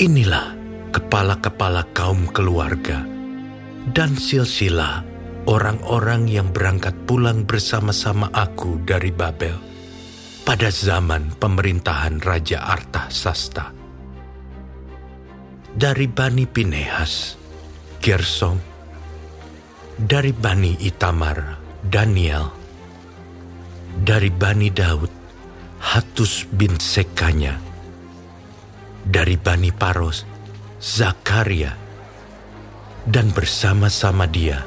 Inilah kepala-kepala kaum keluarga dan silsilah orang-orang yang berangkat pulang bersama-sama aku dari Babel pada zaman pemerintahan Raja Artasasta. Dari Bani Pinehas, Gersom. Dari Bani Itamar, Daniel. Dari Bani Daud, Hatus bin Sekanya. Dari Bani Paros, Zakaria. Dan bersama-sama dia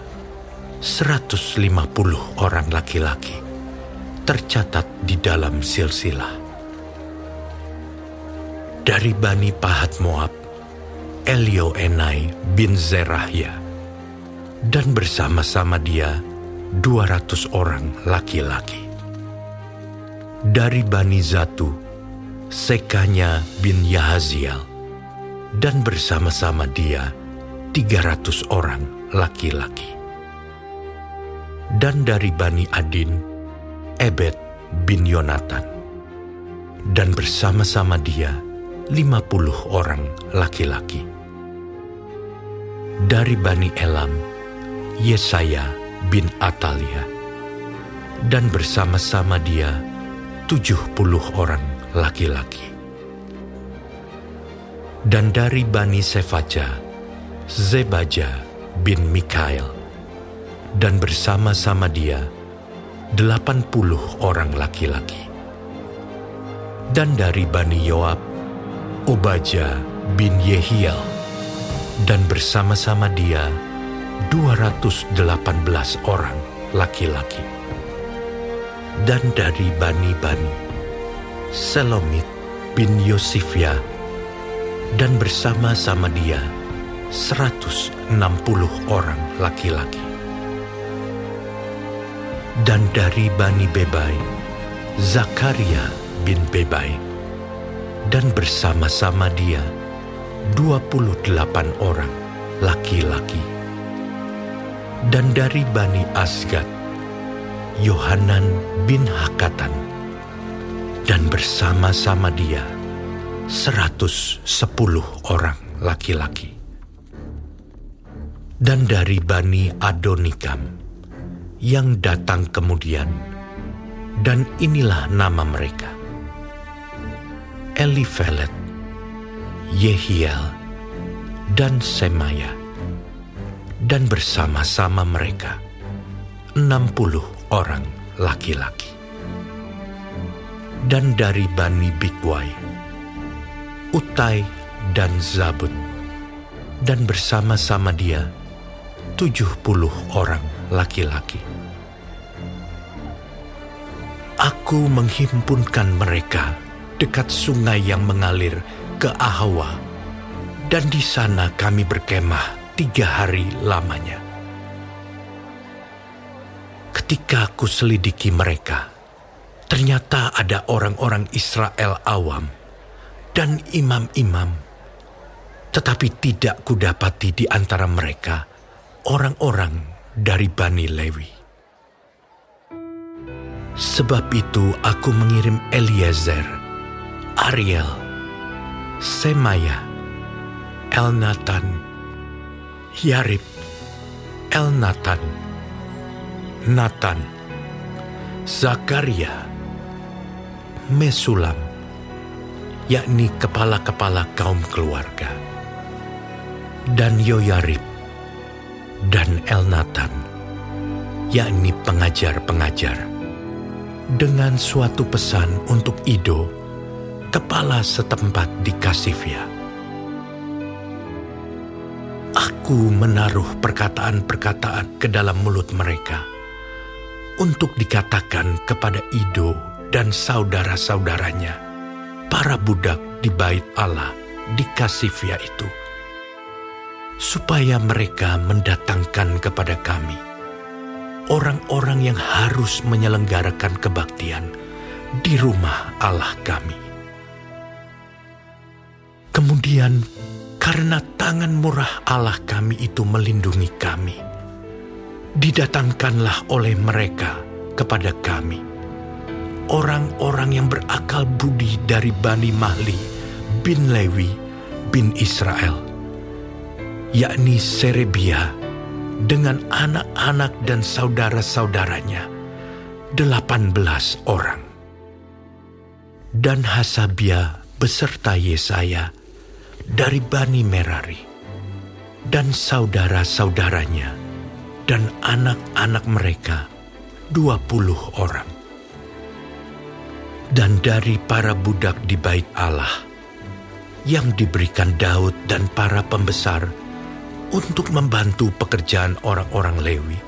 150 orang laki-laki tercatat di dalam silsilah. Dari Bani Pahat Moab, Elioenai bin Zerahya. Dan bersama-sama dia 200 orang laki-laki. Dari Bani Zatu, Sekanya bin Yahaziel. Dan bersama-sama dia 300 orang laki-laki. Dan dari Bani Adin, Ebed bin Yonatan. Dan bersama-sama dia 50 orang laki-laki. Dari Bani Elam, Yesaya bin Atalia. Dan bersama-sama dia 70 orang laki-laki. Dan dari Bani Sefaja, Zebaja bin Mikael. Dan bersama-sama dia 80 orang laki-laki. Dan dari Bani Yoab, Obaja bin Yehiel. Dan bersama-sama dia 218 orang laki-laki. Dan dari Bani, Selomit bin Yosifia. Dan bersama-sama dia 160 orang laki-laki. Dan dari Bani Bebai, Zakaria bin Bebai. Dan bersama-sama dia 28 orang laki-laki. Dan dari Bani Asgad, Yohanan bin Hakatan. Dan bersama-sama dia 110 orang laki-laki. Dan dari Bani Adonikam yang datang kemudian, dan inilah nama mereka: Elifelet, Yehiel, dan Semaya. Dan bersama-sama mereka 60 orang laki-laki. Dan dari Bani Bigwai, Utai dan Zabud. Dan bersama-sama dia 70 orang laki-laki. Aku menghimpunkan mereka dekat sungai yang mengalir ke Ahawa, dan di sana kami berkemah 3 hari lamanya. Ketika aku selidiki mereka, ternyata ada orang-orang Israel awam dan imam-imam, tetapi tidak kudapati di antara mereka orang-orang dari Bani Lewi. Sebab itu aku mengirim Eliezer, Ariel, Semaya, Elnatan, Yarib, Elnatan, Natan, Zakaria, Mesulam, yakni kepala-kepala kaum keluarga, dan Yoyarib, dan Elnatan, yakni pengajar-pengajar, dengan suatu pesan untuk Ido, kepala setempat di Kasifia. Aku menaruh perkataan-perkataan ke dalam mulut mereka untuk dikatakan kepada Ido dan saudara-saudaranya, para budak di bait Allah di Kasifia itu, supaya mereka mendatangkan kepada kami orang-orang yang harus menyelenggarakan kebaktian di rumah Allah kami. Kemudian, karena tangan murah Allah kami itu melindungi kami, didatangkanlah oleh mereka kepada kami orang-orang yang berakal budi dari Bani Mahli bin Lewi bin Israel, yakni Serebia dengan anak-anak dan saudara-saudaranya, 18 orang. Dan Hasabia beserta Yesaya dari Bani Merari, dan saudara-saudaranya dan anak-anak mereka 20 orang. Dan dari para budak di bait Allah yang diberikan Daud dan para pembesar untuk membantu pekerjaan orang-orang Lewi,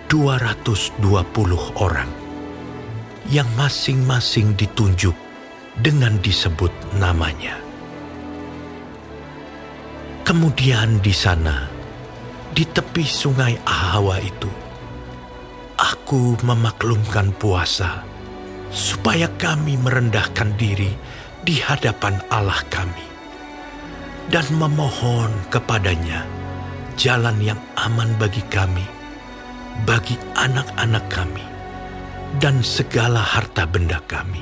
220 orang, yang masing-masing ditunjuk dengan disebut namanya. Kemudian di sana, di tepi sungai Ahawa itu, aku memaklumkan puasa, supaya kami merendahkan diri di hadapan Allah kami, dan memohon kepadanya jalan yang aman bagi kami, bagi anak-anak kami, dan segala harta benda kami.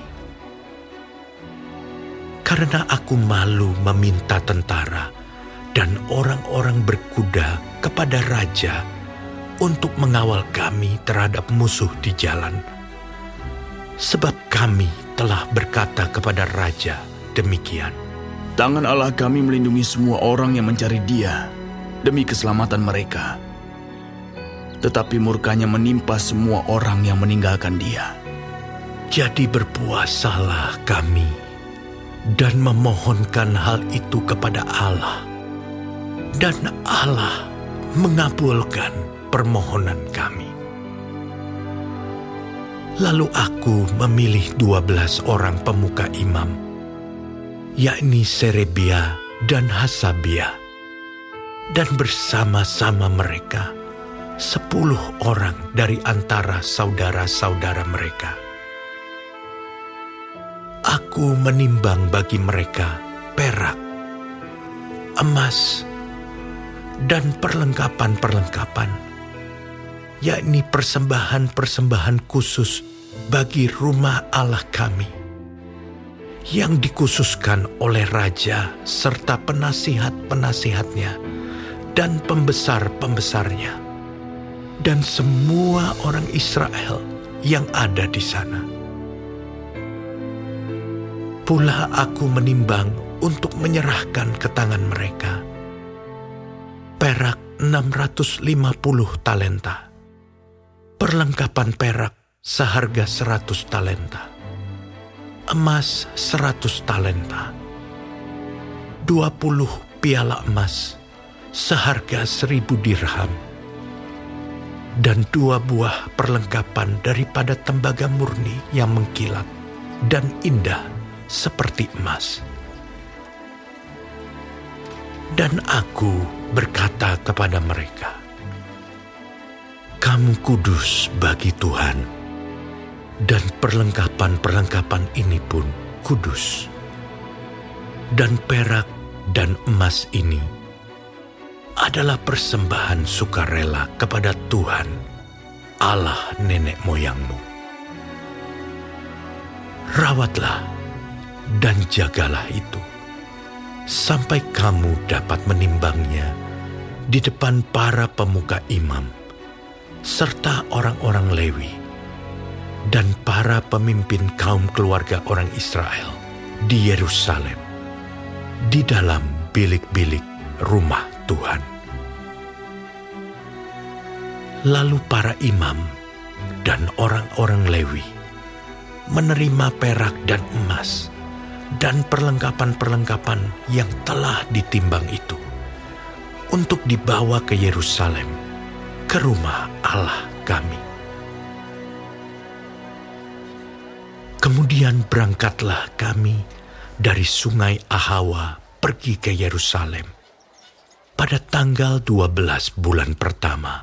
Karena aku malu meminta tentara dan orang-orang berkuda kepada raja untuk mengawal kami terhadap musuh di jalan. Sebab kami telah berkata kepada raja demikian, Tangan Allah kami melindungi semua orang yang mencari Dia demi keselamatan mereka. Tetapi murkanya menimpa semua orang yang meninggalkan Dia. Jadi berpuasalah kami dan memohonkan hal itu kepada Allah. Dan Allah mengabulkan permohonan kami. Lalu aku memilih 12 orang pemuka imam, yakni Serebia dan Hasabia, dan bersama-sama mereka 10 orang dari antara saudara-saudara mereka. Aku menimbang bagi mereka perak, emas, dan perlengkapan-perlengkapan, yakni persembahan-persembahan khusus bagi rumah Allah kami, yang dikhususkan oleh raja serta penasihat-penasihatnya dan pembesar-pembesarnya, dan semua orang Israel yang ada di sana. Pula aku menimbang untuk menyerahkan ke tangan mereka perak 650 talenta, perlengkapan perak seharga 100 talenta, emas 100 talenta, 20 piala emas seharga 1000 dirham, dan 2 buah perlengkapan daripada tembaga murni yang mengkilat dan indah seperti emas. Dan aku berkata kepada mereka, kamu kudus bagi Tuhan, dan perlengkapan-perlengkapan ini pun kudus. Dan perak dan emas ini adalah persembahan sukarela kepada Tuhan, Allah nenek moyangmu. Rawatlah dan jagalah itu, sampai kamu dapat menimbangnya di depan para pemuka imam, serta orang-orang Lewi, dan para pemimpin kaum keluarga orang Israel di Yerusalem, di dalam bilik-bilik rumah Tuhan. Lalu para imam dan orang-orang Lewi menerima perak dan emas dan perlengkapan-perlengkapan yang telah ditimbang itu untuk dibawa ke Yerusalem, ke rumah Allah kami. Kemudian berangkatlah kami dari sungai Ahawa pergi ke Yerusalem pada tanggal 12 bulan pertama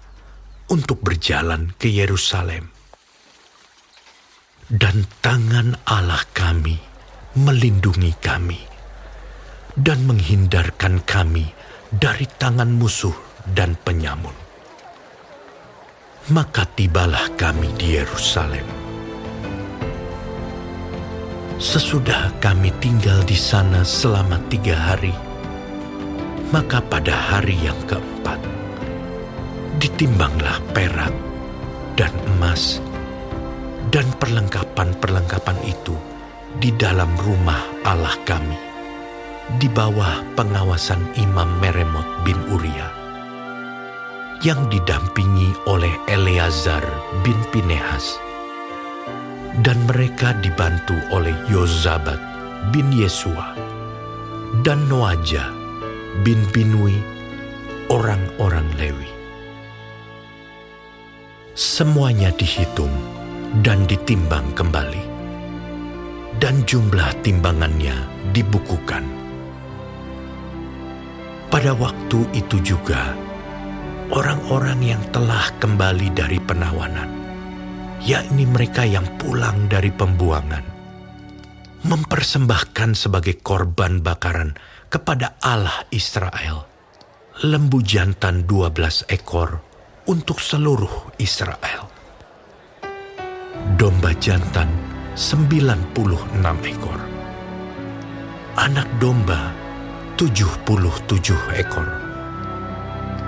untuk berjalan ke Yerusalem. Dan tangan Allah kami melindungi kami dan menghindarkan kami dari tangan musuh dan penyamun. Maka tibalah kami di Yerusalem. Sesudah kami tinggal di sana selama 3 hari, Maka pada hari yang keempat, ditimbanglah perak dan emas dan perlengkapan-perlengkapan itu di dalam rumah Allah kami, di bawah pengawasan Imam Meremot bin Uria, yang didampingi oleh Eleazar bin Pinehas, dan mereka dibantu oleh Yozabat bin Yesua dan Noaja bin Binui, orang-orang Lewi. Semuanya dihitung dan ditimbang kembali, dan jumlah timbangannya dibukukan. Pada waktu itu juga, orang-orang yang telah kembali dari penawanan, yakni mereka yang pulang dari pembuangan, mempersembahkan sebagai korban bakaran kepada Allah Israel lembu jantan 12 ekor untuk seluruh Israel, domba jantan 96 ekor, anak domba 77 ekor,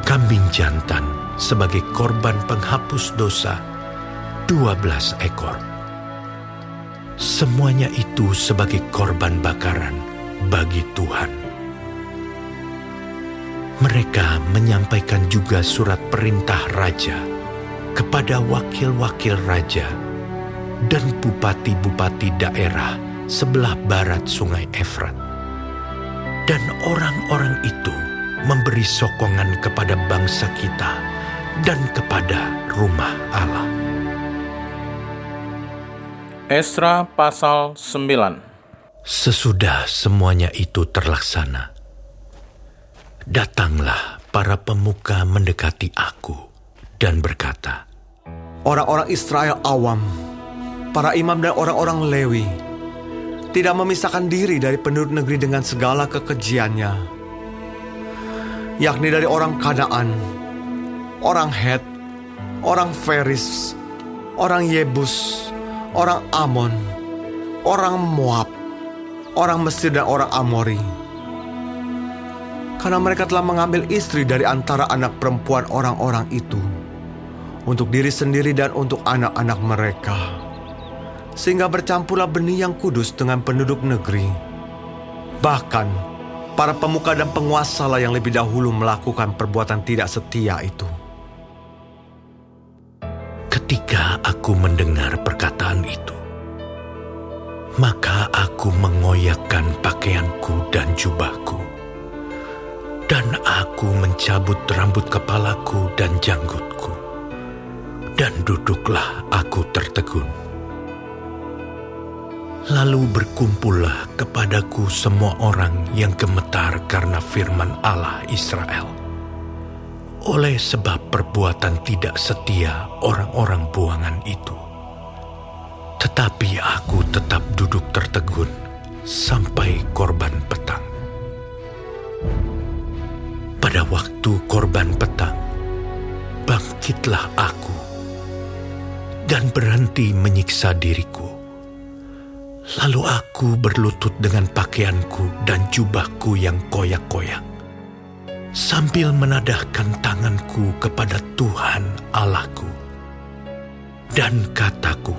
kambing jantan sebagai korban penghapus dosa 12 ekor. Semuanya itu sebagai korban bakaran bagi Tuhan. Mereka menyampaikan juga surat perintah raja kepada wakil-wakil raja dan bupati-bupati daerah sebelah barat Sungai Efrat. Dan orang-orang itu memberi sokongan kepada bangsa kita dan kepada rumah Allah. Esra pasal 9. Sesudah semuanya itu terlaksana, datanglah para pemuka mendekati aku dan berkata, Orang-orang Israel awam, para imam dan orang-orang Lewi, tidak memisahkan diri dari penduduk negeri dengan segala kekejiannya, yakni dari orang Kanaan, orang Het, orang Feris, orang Yebus, orang Amon, orang Moab, orang Mesir dan orang Amori. Karena mereka telah mengambil istri dari antara anak perempuan orang-orang itu untuk diri sendiri dan untuk anak-anak mereka, sehingga bercampurlah benih yang kudus dengan penduduk negeri. Bahkan para pemuka dan penguasa lah yang lebih dahulu melakukan perbuatan tidak setia itu. Ketika aku mendengar perkataan itu, maka aku mengoyakkan pakaianku dan jubahku, dan aku mencabut rambut kepalaku dan janggutku, dan duduklah aku tertegun. Lalu berkumpullah kepadaku semua orang yang gemetar karena firman Allah Israel, oleh sebab perbuatan tidak setia orang-orang buangan itu. Tetapi aku tetap duduk tertegun sampai korban petang. Pada waktu korban petang, bangkitlah aku dan berhenti menyiksa diriku. Lalu aku berlutut dengan pakaianku dan jubahku yang koyak-koyak, sambil menadahkan tanganku kepada Tuhan Allahku. Dan kataku,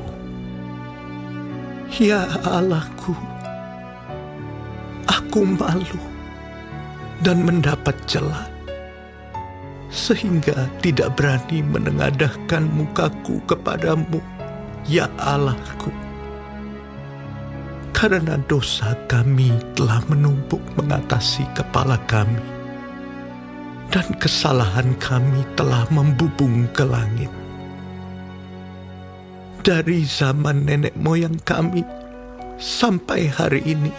Ya Allahku, aku malu dan mendapat celah, sehingga tidak berani menengadahkan mukaku kepadamu, ya Allahku. Karena dosa kami telah menumpuk mengatasi kepala kami, dan kesalahan kami telah membubung ke langit. Dari zaman nenek moyang kami sampai hari ini,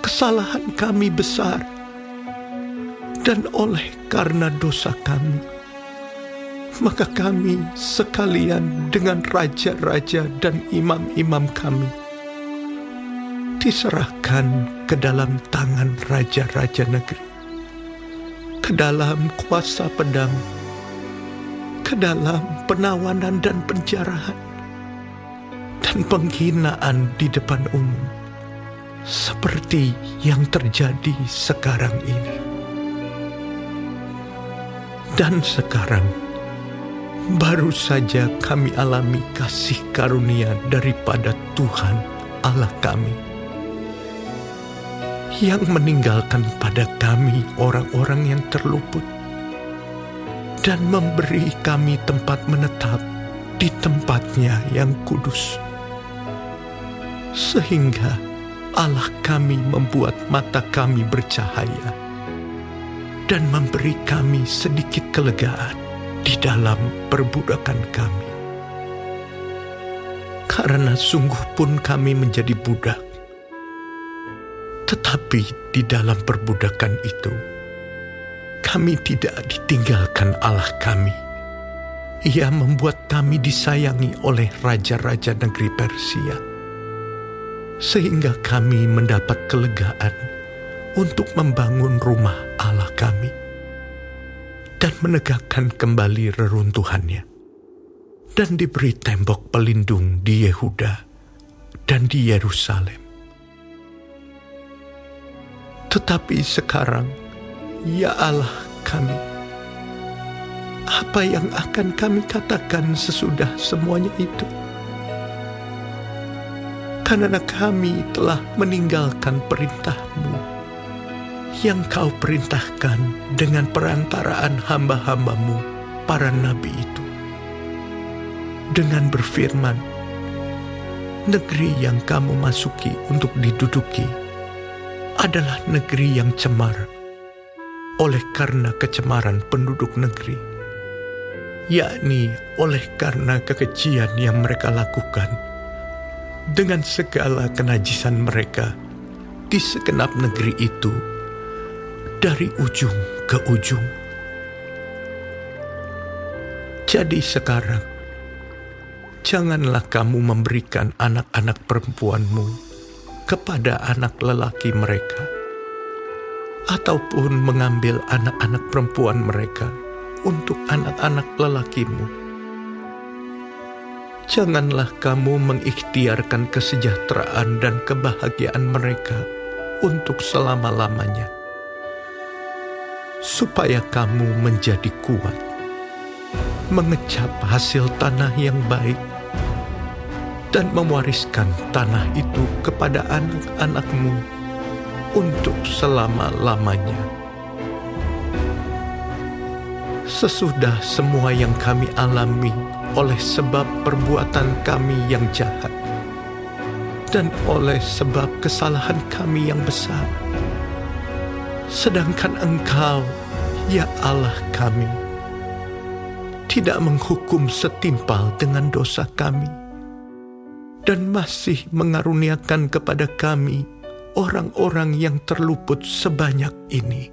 kesalahan kami besar, dan oleh karena dosa kami, maka kami sekalian dengan raja-raja dan imam-imam kami diserahkan ke dalam tangan raja-raja negeri, ke dalam kuasa pedang, ke dalam penawanan dan penjarahan, dan penghinaan di depan umum, seperti yang terjadi sekarang ini. Dan sekarang, baru saja kami alami kasih karunia daripada Tuhan Allah kami, yang meninggalkan pada kami orang-orang yang terluput, dan memberi kami tempat menetap di tempatnya yang kudus. Sehingga Allah kami membuat mata kami bercahaya dan memberi kami sedikit kelegaan di dalam perbudakan kami. Karena sungguh pun kami menjadi budak, tetapi di dalam perbudakan itu, kami tidak ditinggalkan Allah kami. Ia membuat kami disayangi oleh raja-raja negeri Persia, sehingga kami mendapat kelegaan untuk membangun rumah Allah kami dan menegakkan kembali reruntuhannya, dan diberi tembok pelindung di Yehuda dan di Yerusalem. Tetapi sekarang, ya Allah kami, apa yang akan kami katakan sesudah semuanya itu? Karena kami telah meninggalkan perintah-Mu yang Kau perintahkan dengan perantaraan hamba-hamba-Mu, para nabi itu, dengan berfirman, negeri yang kamu masuki untuk diduduki adalah negeri yang cemar oleh karena kecemaran penduduk negeri, yakni oleh karena kekejian yang mereka lakukan dengan segala kenajisan mereka di segenap negeri itu dari ujung ke ujung. Jadi sekarang, janganlah kamu memberikan anak-anak perempuanmu kepada anak lelaki mereka, ataupun mengambil anak-anak perempuan mereka untuk anak-anak lelakimu. Janganlah kamu mengikhtiarkan kesejahteraan dan kebahagiaan mereka untuk selama-lamanya, supaya kamu menjadi kuat, mengecap hasil tanah yang baik, dan mewariskan tanah itu kepada anak-anakmu untuk selama-lamanya. Sesudah semua yang kami alami oleh sebab perbuatan kami yang jahat, dan oleh sebab kesalahan kami yang besar, sedangkan Engkau, ya Allah kami, tidak menghukum setimpal dengan dosa kami, dan masih mengaruniakan kepada kami orang-orang yang terluput sebanyak ini.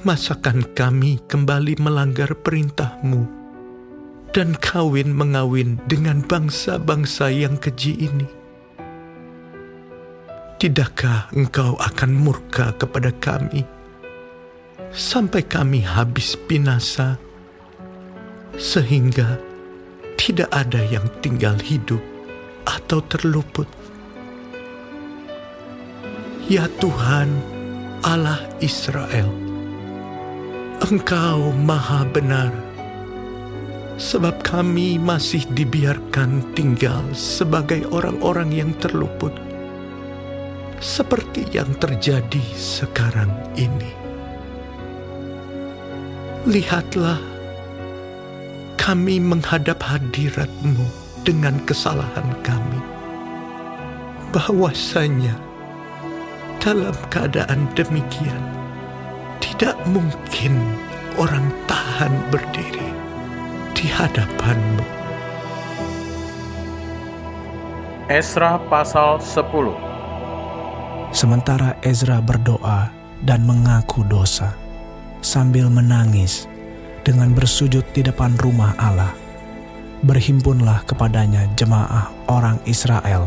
Masakan kami kembali melanggar perintah-Mu dan kawin-mengawin dengan bangsa-bangsa yang keji ini? Tidakkah Engkau akan murka kepada kami sampai kami habis binasa, sehingga tidak ada yang tinggal hidup atau terluput? Ya Tuhan, Allah Israel, Engkau maha benar, sebab kami masih dibiarkan tinggal sebagai orang-orang yang terluput, seperti yang terjadi sekarang ini. Lihatlah, kami menghadap hadirat-Mu dengan kesalahan kami, bahwasanya dalam keadaan demikian tidak mungkin orang tahan berdiri di hadapan-Mu. Esra pasal 10. Sementara Ezra berdoa dan mengaku dosa, sambil menangis dengan bersujud di depan rumah Allah, berhimpunlah kepadanya jemaah orang Israel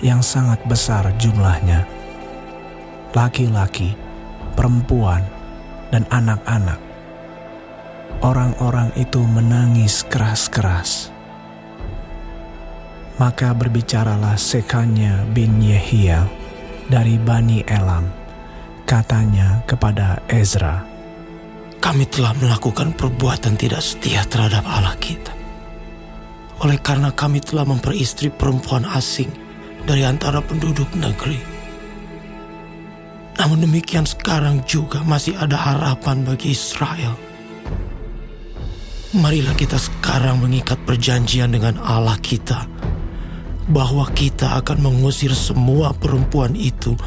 yang sangat besar jumlahnya, laki-laki, perempuan, dan anak-anak. Orang-orang itu menangis keras-keras. Maka berbicaralah Sekanya bin Yehiel dari Bani Elam, katanya kepada Ezra, kami telah melakukan perbuatan tidak setia terhadap Allah kita. Oleh karena kami telah memperistri perempuan asing dari antara penduduk negeri. Namun demikian sekarang juga masih ada harapan bagi Israel. Marilah kita sekarang mengikat perjanjian dengan Allah kita, bahwa kita akan mengusir semua perempuan itu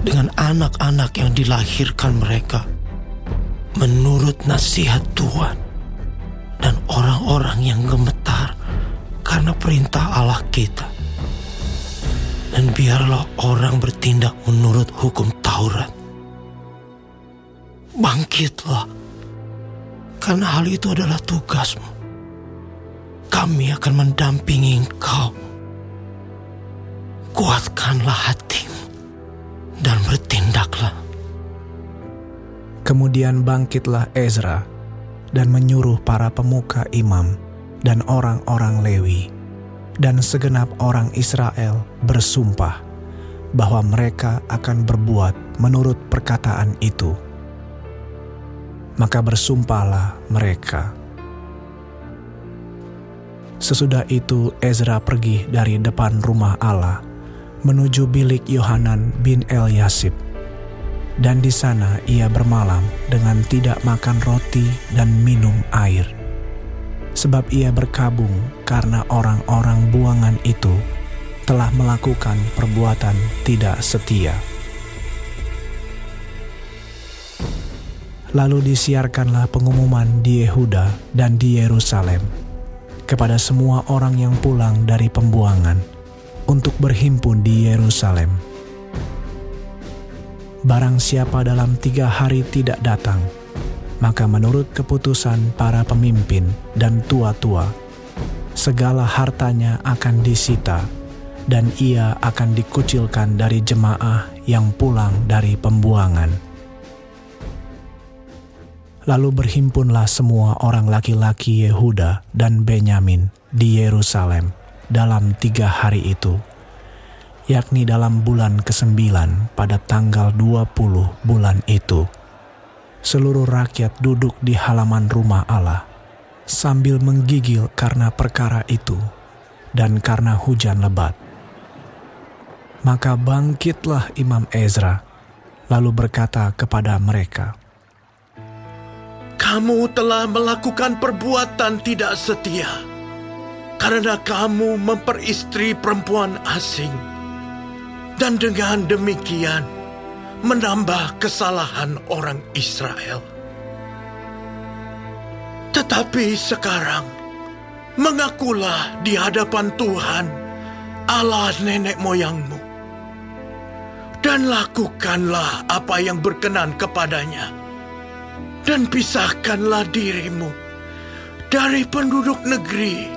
dengan anak-anak yang dilahirkan mereka, menurut nasihat Tuhan, dan orang-orang yang gemetar karena perintah Allah kita. Dan biarlah orang bertindak menurut hukum Taurat. Bangkitlah, karena hal itu adalah tugasmu. Kami akan mendampingi engkau. Kuatkanlah hatimu dan bertindaklah. Kemudian bangkitlah Ezra dan menyuruh para pemuka imam dan orang-orang Lewi dan segenap orang Israel bersumpah bahwa mereka akan berbuat menurut perkataan itu. Maka bersumpahlah mereka. Sesudah itu Ezra pergi dari depan rumah Allah menuju bilik Yohanan bin Eliasib, dan di sana ia bermalam dengan tidak makan roti dan minum air, sebab ia berkabung karena orang-orang buangan itu telah melakukan perbuatan tidak setia. Lalu disiarkanlah pengumuman di Yehuda dan di Yerusalem kepada semua orang yang pulang dari pembuangan untuk berhimpun di Yerusalem. Barang siapa dalam 3 hari tidak datang, maka menurut keputusan para pemimpin dan tua-tua, segala hartanya akan disita dan ia akan dikucilkan dari jemaah yang pulang dari pembuangan. Lalu berhimpunlah semua orang laki-laki Yehuda dan Benyamin di Yerusalem dalam 3 hari itu, yakni dalam bulan ke-9 pada tanggal 20 bulan itu. Seluruh rakyat duduk di halaman rumah Allah sambil menggigil karena perkara itu dan karena hujan lebat. Maka bangkitlah Imam Ezra lalu berkata kepada mereka, Kamu telah melakukan perbuatan tidak setia, karena kamu memperistri perempuan asing, dan dengan demikian menambah kesalahan orang Israel. Tetapi sekarang, mengakulah di hadapan Tuhan, Allah nenek moyangmu, dan lakukanlah apa yang berkenan kepadanya, dan pisahkanlah dirimu dari penduduk negeri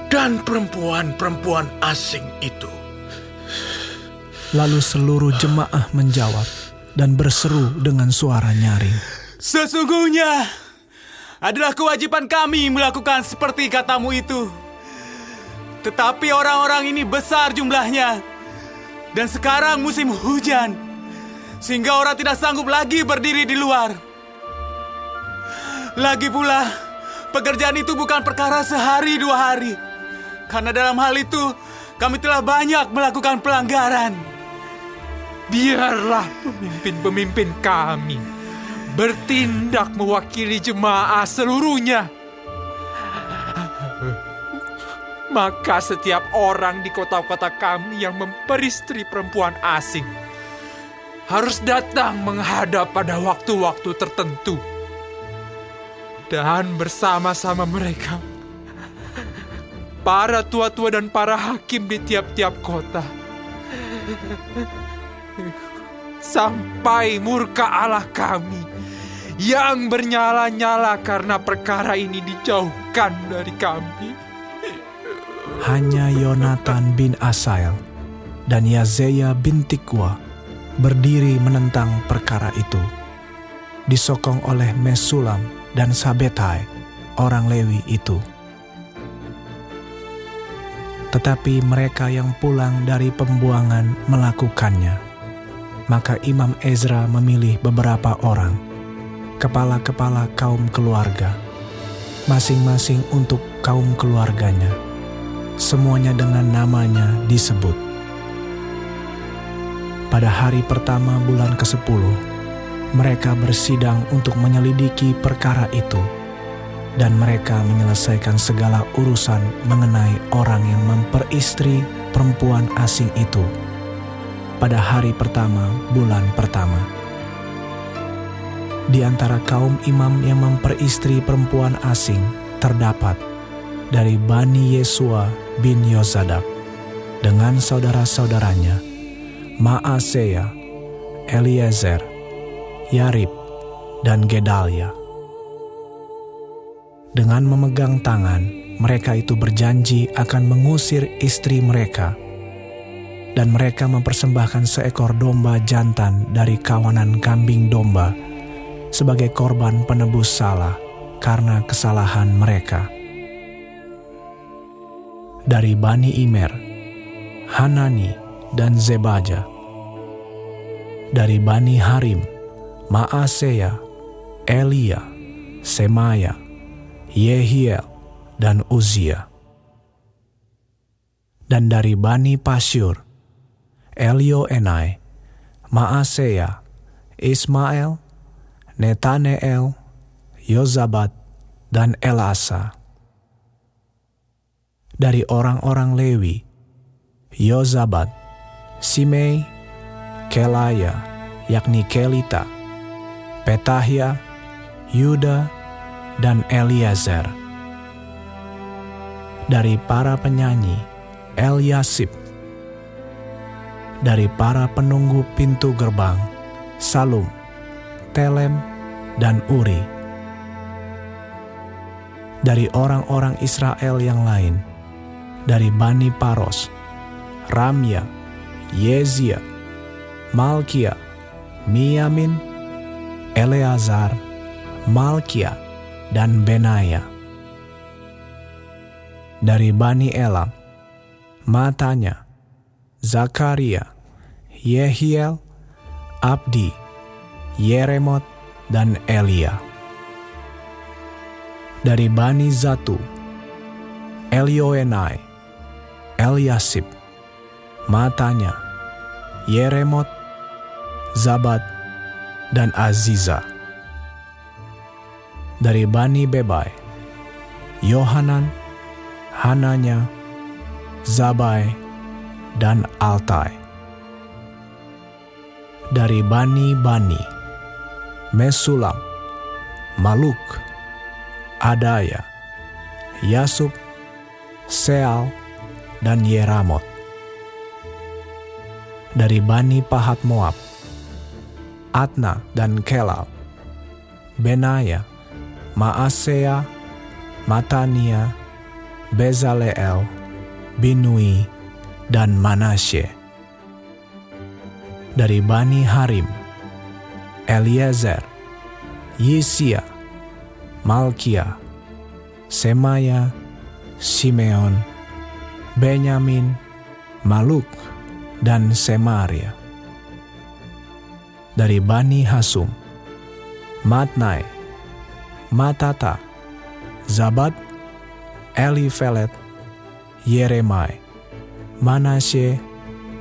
dan perempuan-perempuan asing itu. Lalu seluruh jemaah menjawab dan berseru dengan suara nyaring, Sesungguhnya adalah kewajiban kami melakukan seperti katamu itu. Tetapi orang-orang ini besar jumlahnya, dan sekarang musim hujan, sehingga orang tidak sanggup lagi berdiri di luar. Lagi pula, pekerjaan itu bukan perkara sehari 2 hari, karena dalam hal itu kami telah banyak melakukan pelanggaran. Biarlah pemimpin-pemimpin kami bertindak mewakili jemaah seluruhnya. Maka setiap orang di kota-kota kami yang memperistri perempuan asing harus datang menghadap pada waktu-waktu tertentu. Dan bersama-sama mereka, para tua-tua dan para hakim di tiap-tiap kota, sampai murka Allah kami yang bernyala-nyala karena perkara ini dijauhkan dari kami. hanya Yonatan bin Asael dan Yazeya bin Tikwa berdiri menentang perkara itu, disokong oleh Mesulam dan Sabetai, orang Lewi itu. Tetapi mereka yang pulang dari pembuangan melakukannya. Maka Imam Ezra memilih beberapa orang, kepala-kepala kaum keluarga, masing-masing untuk kaum keluarganya, semuanya dengan namanya disebut. Pada hari pertama bulan ke-10, mereka bersidang untuk menyelidiki perkara itu, dan mereka menyelesaikan segala urusan mengenai orang yang memperistri perempuan asing itu pada hari pertama bulan pertama. Di antara kaum imam yang memperistri perempuan asing terdapat dari Bani Yesua bin Yozadak dengan saudara-saudaranya Maaseya, Eliezer, Yarib, dan Gedalia. Dengan memegang tangan, mereka itu berjanji akan mengusir istri mereka, dan mereka mempersembahkan seekor domba jantan dari kawanan kambing domba sebagai korban penebus salah karena kesalahan mereka. Dari Bani Imer, Hanani dan Zebaja. Dari Bani Harim, Maaseya, Elia, Semaya, Yehiel, dan Uzia. Dan dari Bani Pasyur, Elioenai, Maaseya, Ismael, Netaneel, Yozabat, dan Elasa. Dari orang-orang Lewi, Yozabat, Simei, Kelaya, yakni Kelita, Petahia, Yuda, dan Eliezer. Dari para penyanyi, Eliasib. Dari para penunggu pintu gerbang, Salum, Telem, dan Uri. Dari orang-orang Israel yang lain, dari Bani Paros, Ramya, Yezia, Malkia, Miyamin, Eleazar, Malkia, dan Benaya. Dari Bani Elam, Matanya, Zakaria, Yehiel, Abdi, Yeremot, dan Elia. Dari Bani Zatu, Elioenai, Eliasib, Matanya, Yeremot, Zabad, dan Aziza. Dari Bani Bebai, Yohanan, Hananya, Zabai, dan Altai. Dari Bani, Mesulam, Maluk, Adaya, Yasub, Seal, dan Yeramot. Dari Bani Pahat Moab, Atna dan Kelal, Benaya, Maaseya, Matania, Bezaleel, Binui, dan Manasye. Dari Bani Harim, Eliezer, Yisia, Malkia, Semaya, Simeon, Benyamin, Maluk, dan Semaria. Dari Bani Hasum, Matnai, Matata, Zabad, Elifelet, Yeremai, Manasye,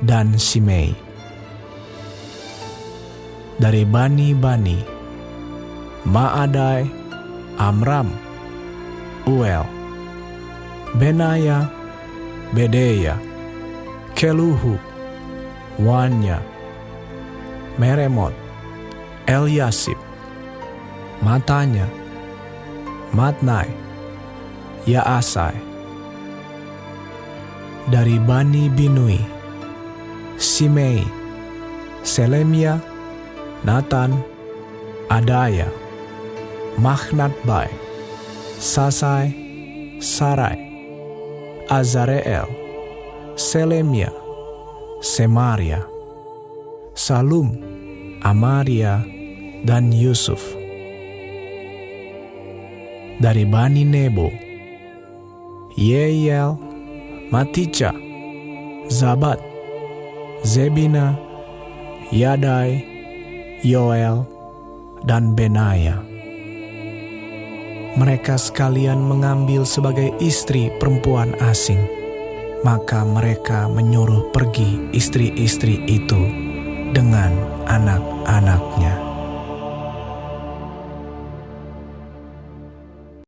dan Simei. Dari Bani, Maadai, Amram, Uel, Benaya, Bedeya, Keluhu, Wanya, Meremot, Eliasib, Matanya, Matnai, Yaasai. Dari Bani Binui, Simei, Selemia, Natan, Adaya, Machnatbai, Sasai, Sarai, Azareel, Selemia, Semaria, Salum, Amaria, dan Yusuf. Dari Bani Nebo, Yeiel, Matica, Zabad, Zebina, Yadai, Yoel, dan Benaya. Mereka sekalian mengambil sebagai istri perempuan asing. Maka mereka menyuruh pergi istri-istri itu dengan anak-anaknya.